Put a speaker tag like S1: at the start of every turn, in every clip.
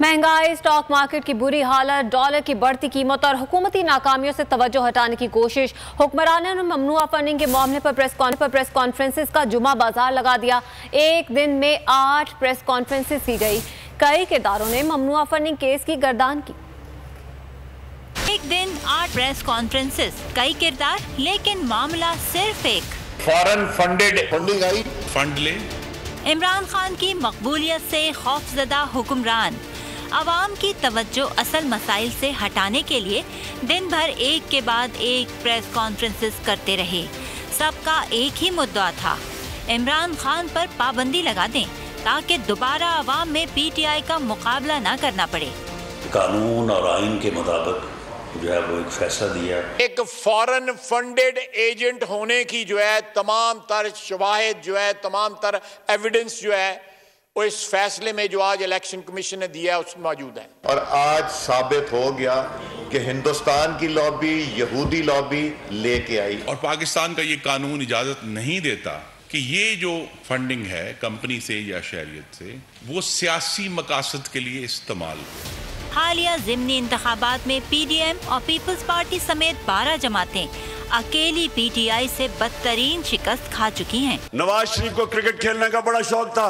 S1: महंगाई, stock market की बुरी हालत, डॉलर की बढ़ती कीमत और हुकूमती नाकामियों से तवज्जो हटाने की कोशिश। हुक्मरानों ने ममनुआ फंडिंग के मामले पर प्रेस कॉन्फ्रेंसेस का जुमा बाजार लगा दिया। एक दिन में 8 प्रेस कॉन्फ्रेंसेस की गई। कई किरदारों ने ममनुआ फंडिंग केस की गर्दान की।
S2: एक दिन 8 प्रेस कॉन्फ्रेंसेस, कई किरदार, लेकिन मामला सिर्फ एक।
S3: फॉरेन फंडेड फंडिंग आई,
S4: फंड ले।
S2: इमरान खान की मकबूलियत से खौफजदा हुक्मरान आवाम की तवज्जो असल मसाइल से हटाने के लिए दिन भर एक के बाद एक प्रेस कॉन्फ्रेंसेस करते रहे। सबका एक ही मुद्दा था, इमरान खान पर पाबंदी लगा दें ताकि दोबारा आवाम में पीटीआई का मुकाबला ना करना पड़े।
S5: कानून और आइन के मुताबिक जो है वो एक फैसला दिया।
S3: एक फॉरेन फंडेड एजेंट होने की जो है तमाम तर शवाहिद जो है, तमाम तर एविडेंस जो है वो इस फैसले में जो आज इलेक्शन कमीशन ने दिया है उसमें मौजूद है।
S6: और आज साबित हो गया कि हिंदुस्तान की लॉबी यहूदी लॉबी लेके आई।
S4: और पाकिस्तान का ये कानून इजाजत नहीं देता कि ये जो फंडिंग है कंपनी से या शहरियत से, वो सियासी मकासद के लिए इस्तेमाल।
S2: हालिया ज़िमनी इंतखाबात में पीडीएम और पीपल्स पार्टी समेत 12 जमातें अकेली पीटीआई से बदतरीन शिकस्त खा चुकी हैं।
S7: नवाज शरीफ को क्रिकेट खेलने का बड़ा शौक था,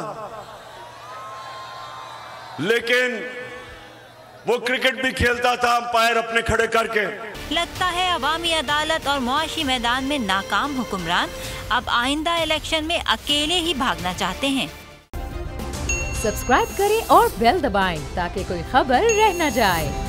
S7: लेकिन वो क्रिकेट भी खेलता था अंपायर अपने खड़े करके।
S2: लगता है अवामी अदालत और मुआशी मैदान में नाकाम हुक्मरान अब आइंदा इलेक्शन में अकेले ही भागना चाहते हैं।
S8: सब्सक्राइब करें और बेल दबाएं ताकि कोई खबर रह न जाए।